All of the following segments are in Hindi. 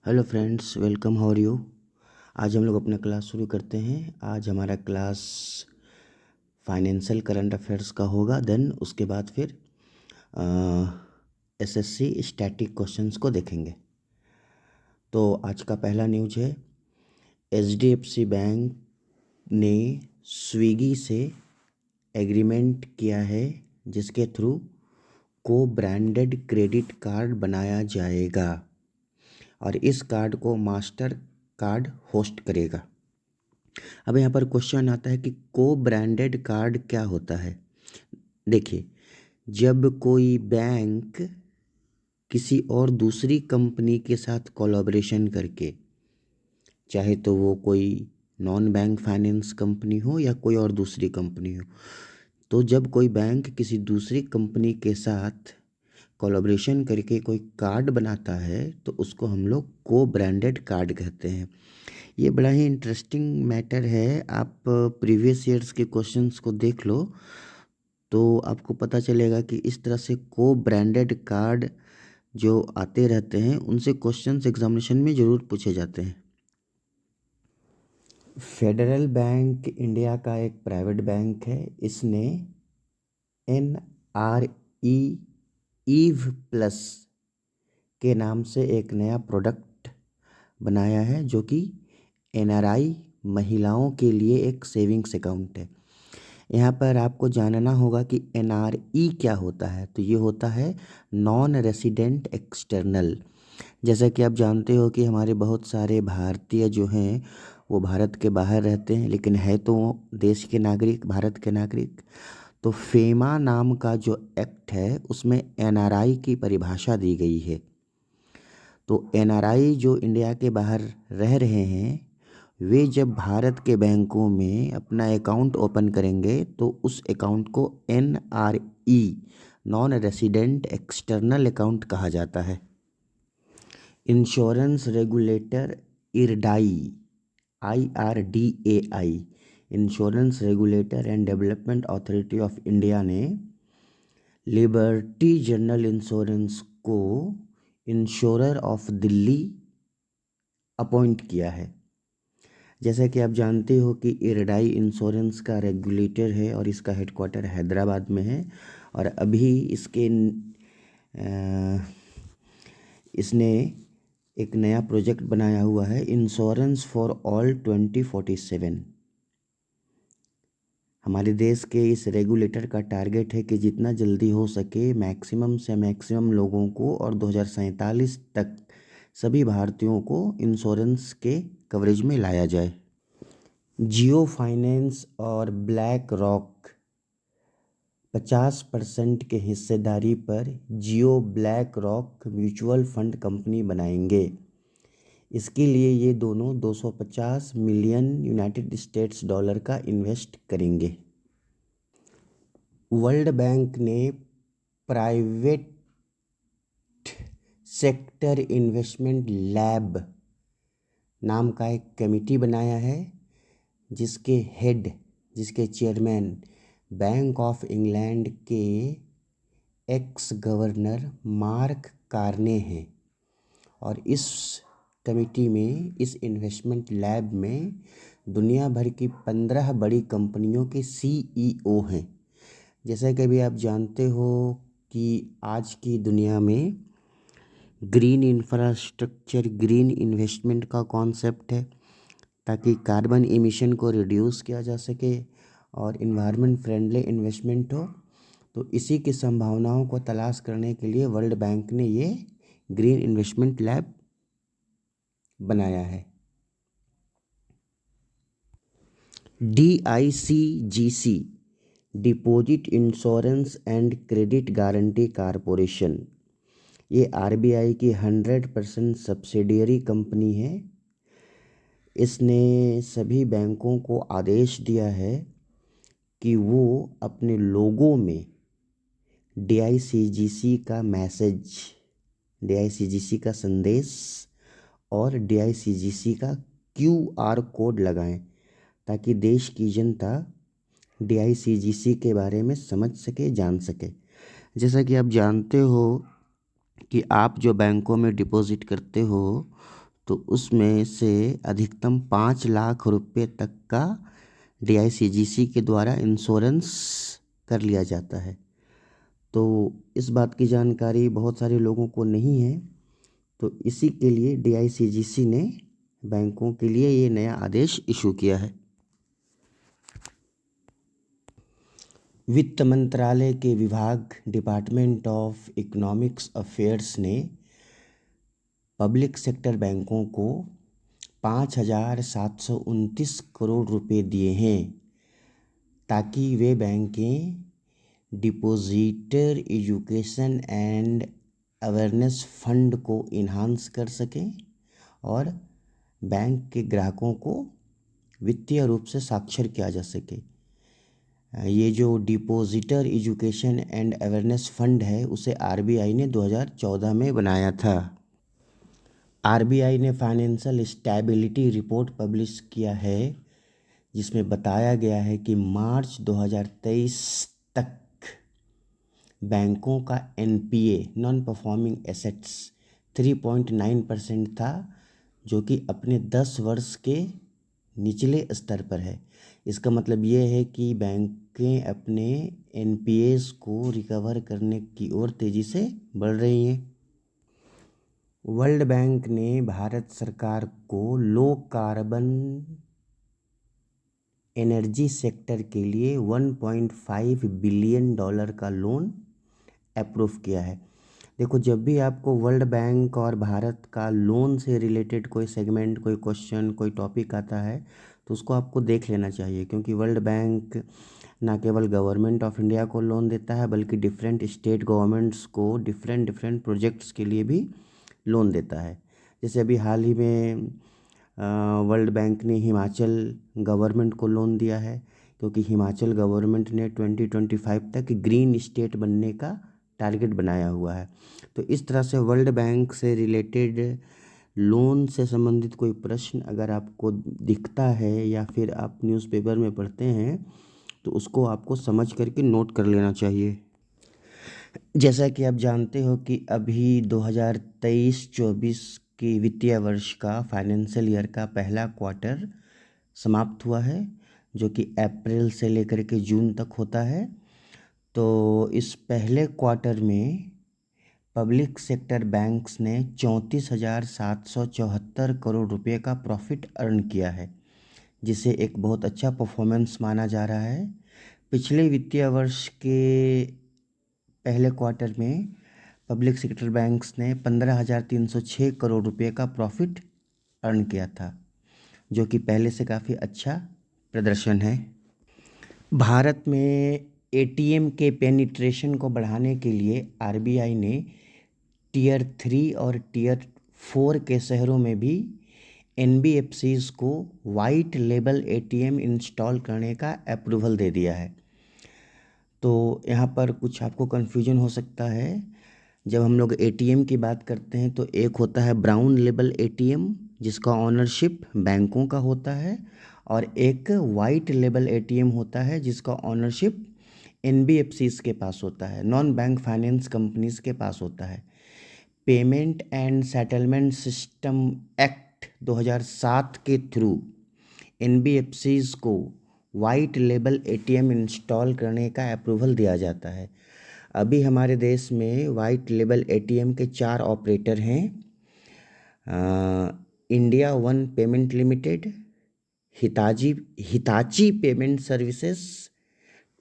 Hello friends, welcome. How are you. आज हम लोग अपना क्लास शुरू करते हैं। आज हमारा क्लास फाइनेंशियल करंट अफेयर्स का होगा। देन उसके बाद फिर एसएससी स्टैटिक क्वेश्चंस को देखेंगे। तो आज का पहला न्यूज है, एचडीएफसी बैंक ने स्विगी से एग्रीमेंट किया है जिसके थ्रू को ब्रांडेड क्रेडिट कार्ड बनाया जाएगा और इस कार्ड को मास्टर कार्ड होस्ट करेगा। अब यहाँ पर क्वेश्चन आता है कि को ब्रांडेड कार्ड क्या होता है। देखिए, जब कोई बैंक किसी और दूसरी कंपनी के साथ कोलैबोरेशन करके, चाहे तो वो कोई नॉन बैंक फाइनेंस कंपनी हो या कोई और दूसरी कंपनी हो, तो जब कोई बैंक किसी दूसरी कंपनी के साथ कोलैबोरेशन करके कोई कार्ड बनाता है तो उसको हम लोग को ब्रांडेड कार्ड कहते हैं। ये बड़ा ही इंटरेस्टिंग मैटर है। आप प्रीवियस ईयर्स के क्वेश्चंस को देख लो तो आपको पता चलेगा कि इस तरह से को ब्रांडेड कार्ड जो आते रहते हैं उनसे क्वेश्चंस एग्जामिनेशन में ज़रूर पूछे जाते हैं। फेडरल बैंक इंडिया का एक प्राइवेट बैंक है। इसने NRE ईव प्लस के नाम से एक नया प्रोडक्ट बनाया है जो कि NRI महिलाओं के लिए एक सेविंग्स अकाउंट है। यहाँ पर आपको जानना होगा कि NRE क्या होता है। तो ये होता है नॉन रेसिडेंट एक्सटर्नल। जैसा कि आप जानते हो कि हमारे बहुत सारे भारतीय जो हैं वो भारत के बाहर रहते हैं, लेकिन है तो देश के नागरिक, भारत के नागरिक। तो फेमा नाम का जो एक्ट है उसमें NRI की परिभाषा दी गई है। तो NRI जो इंडिया के बाहर रह रहे हैं वे जब भारत के बैंकों में अपना अकाउंट ओपन करेंगे तो उस अकाउंट को NRE non resident external account कहा जाता है। Insurance regulator IRDAI insurance regulator and development authority of India ने लिबर्टी जनरल इंश्योरेंस को इंश्योरर ऑफ दिल्ली अपॉइंट किया है। जैसा कि आप जानते हो कि IRDAI इंश्योरेंस का रेगुलेटर है और इसका हेडक्वार्टर हैदराबाद में है। और अभी इसने एक नया प्रोजेक्ट बनाया हुआ है, इंश्योरेंस फॉर ऑल 2047। हमारे देश के इस रेगुलेटर का टारगेट है कि जितना जल्दी हो सके मैक्सिमम से मैक्सिमम लोगों को और 2047 तक सभी भारतीयों को इंश्योरेंस के कवरेज में लाया जाए। जियो फाइनेंस और ब्लैक रॉक 50% के हिस्सेदारी पर Jio BlackRock mutual fund company बनाएंगे। इसके लिए ये दोनों 250 मिलियन यूनाइटेड स्टेट्स डॉलर का इन्वेस्ट करेंगे। वर्ल्ड बैंक ने प्राइवेट सेक्टर इन्वेस्टमेंट लैब नाम का एक कमेटी बनाया है जिसके चेयरमैन बैंक ऑफ इंग्लैंड के एक्स गवर्नर मार्क कार्ने हैं। और इस कमेटी में, इस इन्वेस्टमेंट लैब में दुनिया भर की 15 बड़ी कंपनियों के CEO हैं। जैसा कि अभी आप जानते हो कि आज की दुनिया में ग्रीन इंफ्रास्ट्रक्चर, ग्रीन इन्वेस्टमेंट का कॉन्सेप्ट है ताकि कार्बन इमिशन को रिड्यूस किया जा सके और इन्वायरमेंट फ्रेंडली इन्वेस्टमेंट हो। तो इसी की संभावनाओं को तलाश करने के लिए वर्ल्ड बैंक ने ये ग्रीन इन्वेस्टमेंट लैब बनाया है। DICGC deposit insurance and credit guarantee corporation, ये RBI की 100% सब्सिडियरी कंपनी है। इसने सभी बैंकों को आदेश दिया है कि वो अपने लोगों में DICGC का मैसेज, DICGC का संदेश और DICGC का QR कोड लगाएं ताकि देश की जनता DICGC के बारे में समझ सके, जान सके। जैसा कि आप जानते हो कि आप जो बैंकों में डिपॉजिट करते हो तो उसमें से अधिकतम 5 लाख रुपए तक का DICGC के द्वारा इंश्योरेंस कर लिया जाता है। तो इस बात की जानकारी बहुत सारे लोगों को नहीं है, तो इसी के लिए DICGC ने बैंकों के लिए ये नया आदेश इशू किया है। वित्त मंत्रालय के विभाग डिपार्टमेंट ऑफ इकोनॉमिक्स अफेयर्स ने पब्लिक सेक्टर बैंकों को 5,729 करोड़ रुपए दिए हैं ताकि वे बैंकें depositor education and awareness fund को इन्हांस कर सकें और बैंक के ग्राहकों को वित्तीय रूप से साक्षर किया जा सके। ये जो depositor education and awareness fund है उसे RBI ने 2014 में बनाया था। RBI ने फाइनेंशियल स्टेबिलिटी रिपोर्ट पब्लिश किया है जिसमें बताया गया है कि मार्च 2023 तक बैंकों का NPA नॉन परफॉर्मिंग एसेट्स 3.9% था, जो कि अपने 10 वर्ष के निचले स्तर पर है। इसका मतलब ये है कि बैंकें अपने NPAs को रिकवर करने की ओर तेज़ी से बढ़ रही हैं। वर्ल्ड बैंक ने भारत सरकार को लो कार्बन एनर्जी सेक्टर के लिए $1.5 बिलियन का लोन अप्रूव किया है। देखो, जब भी आपको वर्ल्ड बैंक और भारत का लोन से रिलेटेड कोई सेगमेंट, कोई क्वेश्चन, कोई टॉपिक आता है तो उसको आपको देख लेना चाहिए, क्योंकि वर्ल्ड बैंक ना केवल गवर्नमेंट ऑफ इंडिया को लोन देता है बल्कि डिफरेंट स्टेट गवर्नमेंट्स को डिफरेंट प्रोजेक्ट्स के लिए भी लोन देता है। जैसे अभी हाल ही में वर्ल्ड बैंक ने हिमाचल गवर्नमेंट को लोन दिया है, क्योंकि हिमाचल गवर्नमेंट ने 2025 तक ग्रीन स्टेट बनने का टारगेट बनाया हुआ है। तो इस तरह से वर्ल्ड बैंक से रिलेटेड लोन से संबंधित कोई प्रश्न अगर आपको दिखता है या फिर आप न्यूज़पेपर में पढ़ते हैं तो उसको आपको समझ करके नोट कर लेना चाहिए। जैसा कि आप जानते हो कि अभी 2023-24 की वित्तीय वर्ष का फाइनेंशियल ईयर का पहला क्वार्टर समाप्त हुआ है, जो कि अप्रैल से लेकर के जून तक होता है। तो इस पहले क्वार्टर में पब्लिक सेक्टर बैंक्स ने 34,774 करोड़ रुपए का प्रॉफिट अर्न किया है, जिसे एक बहुत अच्छा परफॉर्मेंस माना जा रहा है। पिछले वित्तीय वर्ष के पहले क्वार्टर में पब्लिक सेक्टर बैंक्स ने 15,306 करोड़ रुपए का प्रॉफिट अर्न किया था, जो कि पहले से काफ़ी अच्छा प्रदर्शन है। भारत में ATM के पेनिट्रेशन को बढ़ाने के लिए RBI ने Tier 3 और Tier 4 के शहरों में भी NBFCs को वाइट लेबल ATM इंस्टॉल करने का अप्रूवल दे दिया है। तो यहाँ पर कुछ आपको कन्फ्यूजन हो सकता है। जब हम लोग ATM की बात करते हैं तो एक होता है ब्राउन लेबल ATM जिसका ऑनरशिप बैंकों का होता है, और एक वाइट लेबल ATM होता है जिसका ऑनरशिप NBFCs के पास होता है, नॉन बैंक फाइनेंस कंपनीज के पास होता है। Payment and settlement system act 2007 के थ्रू NBFCs को वाइट लेबल ATM इंस्टॉल करने का अप्रूवल दिया जाता है। अभी हमारे देश में वाइट लेबल ATM के 4 ऑपरेटर हैं, India one payment limited, Hitachi payment services,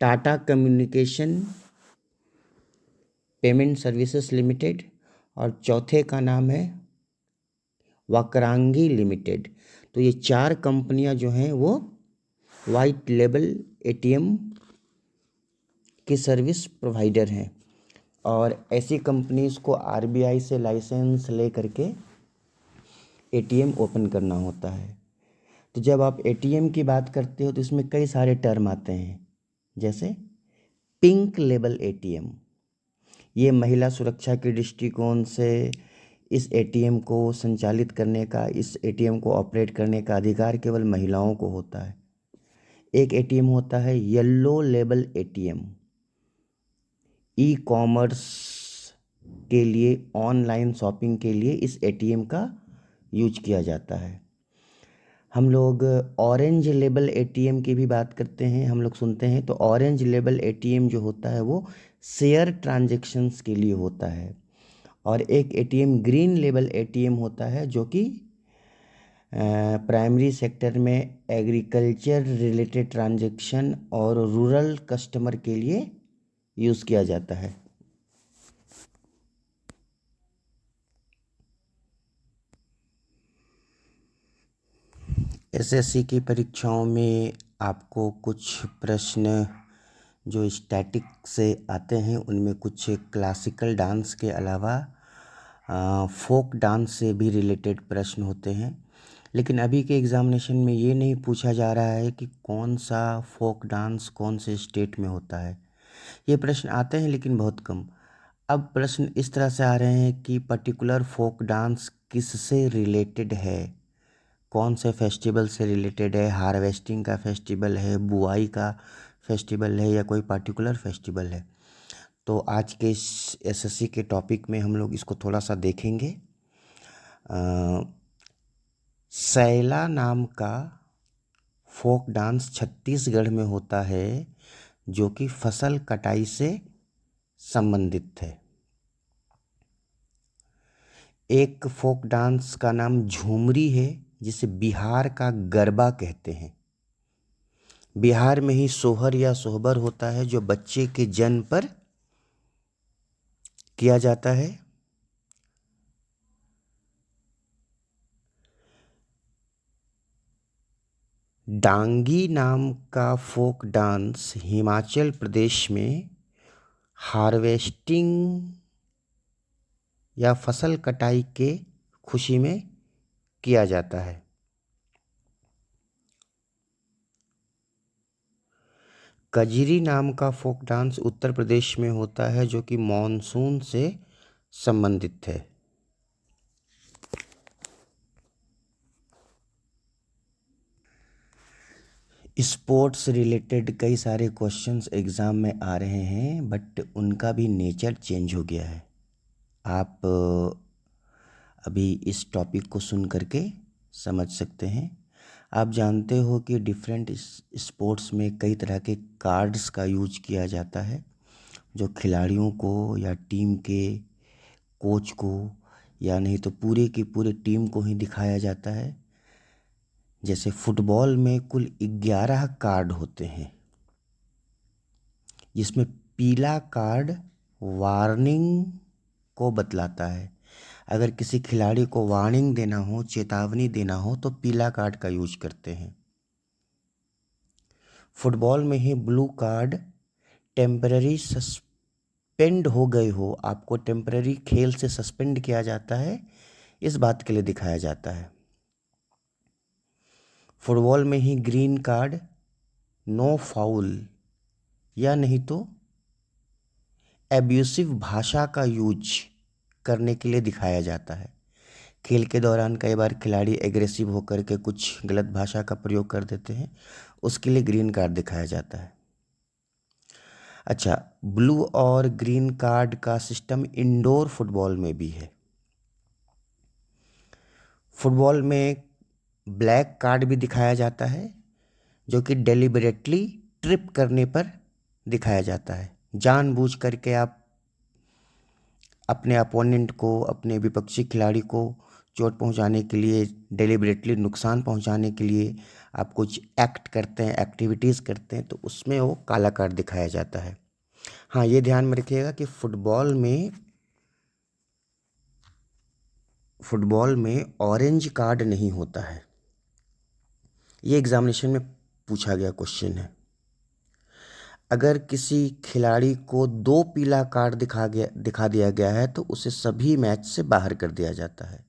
Tata communication payment services limited, और चौथे का नाम है वाकरांगी लिमिटेड। तो ये 4 कंपनियां जो हैं वो वाइट लेबल ATM की सर्विस प्रोवाइडर हैं, और ऐसी कंपनीज को RBI से लाइसेंस ले करके ATM ओपन करना होता है। तो जब आप ATM की बात करते हो तो इसमें कई सारे टर्म आते हैं, जैसे पिंक लेबल ATM। ये महिला सुरक्षा के दृष्टिकोण से इस ATM को संचालित करने का, इस ATM को ऑपरेट करने का अधिकार केवल महिलाओं को होता है। एक ATM होता है येलो लेबल ATM, ई-कॉमर्स के लिए, ऑनलाइन शॉपिंग के लिए इस ATM का यूज किया जाता है। हम लोग ऑरेंज लेबल एटीएम की भी बात करते हैं, हम लोग सुनते हैं। तो ऑरेंज लेबल एटीएम जो होता है वो शेयर ट्रांजैक्शंस के लिए होता है, और एक एटीएम ग्रीन लेबल एटीएम होता है जो कि प्राइमरी सेक्टर में एग्रीकल्चर रिलेटेड ट्रांजैक्शन और रूरल कस्टमर के लिए यूज़ किया जाता है। एसएससी की परीक्षाओं में आपको कुछ प्रश्न जो स्टैटिक से आते हैं उनमें कुछ क्लासिकल डांस के अलावा फोक डांस से भी रिलेटेड प्रश्न होते हैं। लेकिन अभी के एग्ज़ामिनेशन में ये नहीं पूछा जा रहा है कि कौन सा फोक डांस कौन से स्टेट में होता है। ये प्रश्न आते हैं लेकिन बहुत कम। अब प्रश्न इस तरह से आ रहे हैं कि पर्टिकुलर फोक डांस किससे रिलेटेड है, कौन से फेस्टिवल से रिलेटेड है, हार्वेस्टिंग का फेस्टिवल है, बुआई का फेस्टिवल है, या कोई पर्टिकुलर फेस्टिवल है। तो आज के इस एसएससी के टॉपिक में हम लोग इसको थोड़ा सा देखेंगे। सैला नाम का फोक डांस छत्तीसगढ़ में होता है जो कि फसल कटाई से संबंधित है। एक फोक डांस का नाम झूमरी है जिसे बिहार का गरबा कहते हैं। बिहार में ही सोहर या सोहबर होता है जो बच्चे के जन्म पर किया जाता है। डांगी नाम का फोक डांस हिमाचल प्रदेश में हार्वेस्टिंग या फसल कटाई के खुशी में किया जाता है। कजरी नाम का फोक डांस उत्तर प्रदेश में होता है जो कि मॉनसून से संबंधित है। स्पोर्ट्स रिलेटेड कई सारे क्वेश्चंस एग्ज़ाम में आ रहे हैं, बट उनका भी नेचर चेंज हो गया है। आप अभी इस टॉपिक को सुन करके समझ सकते हैं। आप जानते हो कि डिफरेंट स्पोर्ट्स में कई तरह के कार्ड्स का यूज किया जाता है जो खिलाड़ियों को या टीम के कोच को या नहीं तो पूरे की पूरे टीम को ही दिखाया जाता है। जैसे फुटबॉल में कुल 11 कार्ड होते हैं जिसमें पीला कार्ड वार्निंग को बतलाता है। अगर किसी खिलाड़ी को वार्निंग देना हो, चेतावनी देना हो, तो पीला कार्ड का यूज करते हैं। फुटबॉल में ही ब्लू कार्ड टेम्पररी सस्पेंड हो गए हो, आपको टेम्पररी खेल से सस्पेंड किया जाता है, इस बात के लिए दिखाया जाता है। फुटबॉल में ही ग्रीन कार्ड नो फाउल या नहीं तो एब्यूसिव भाषा का यूज करने के लिए दिखाया जाता है। खेल के दौरान कई बार खिलाड़ी एग्रेसिव होकर के कुछ गलत भाषा का प्रयोग कर देते हैं, उसके लिए ग्रीन कार्ड दिखाया जाता है। अच्छा, ब्लू और ग्रीन कार्ड का सिस्टम इंडोर फुटबॉल में भी है। फुटबॉल में ब्लैक कार्ड भी दिखाया जाता है जो कि डेलिबरेटली ट्रिप करने पर दिखाया जाता है। जानबूझ करके आप अपने अपोनेंट को, अपने विपक्षी खिलाड़ी को चोट पहुंचाने के लिए, डेलिबरेटली नुकसान पहुंचाने के लिए आप कुछ एक्ट करते हैं, एक्टिविटीज़ करते हैं, तो उसमें वो काला कार्ड दिखाया जाता है। हाँ, ये ध्यान में रखिएगा कि फुटबॉल में ऑरेंज कार्ड नहीं होता है। ये एग्जामिनेशन में पूछा गया क्वेश्चन है। अगर किसी खिलाड़ी को 2 पीला कार्ड दिखा दिया गया है तो उसे सभी मैच से बाहर कर दिया जाता है।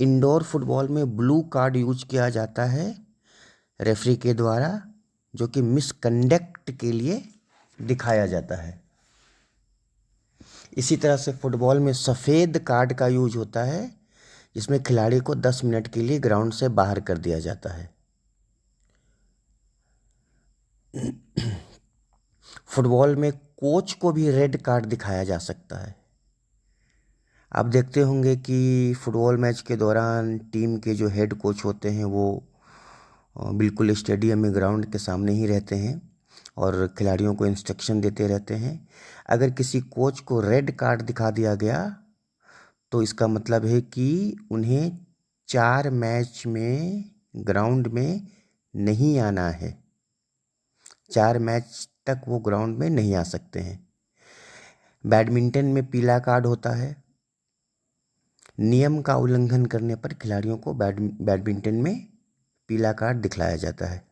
इंडोर फुटबॉल में ब्लू कार्ड यूज किया जाता है रेफरी के द्वारा, जो कि मिसकंडक्ट के लिए दिखाया जाता है। इसी तरह से फुटबॉल में सफ़ेद कार्ड का यूज होता है जिसमें खिलाड़ी को 10 मिनट के लिए ग्राउंड से बाहर कर दिया जाता है। फुटबॉल में कोच को भी रेड कार्ड दिखाया जा सकता है। आप देखते होंगे कि फुटबॉल मैच के दौरान टीम के जो हेड कोच होते हैं वो बिल्कुल स्टेडियम में ग्राउंड के सामने ही रहते हैं और खिलाड़ियों को इंस्ट्रक्शन देते रहते हैं। अगर किसी कोच को रेड कार्ड दिखा दिया गया तो इसका मतलब है कि उन्हें 4 मैच में ग्राउंड में नहीं आना है। 4 मैच तक वो ग्राउंड में नहीं आ सकते हैं। बैडमिंटन में पीला कार्ड होता है। नियम का उल्लंघन करने पर खिलाड़ियों को बैडमिंटन में पीला कार्ड दिखलाया जाता है।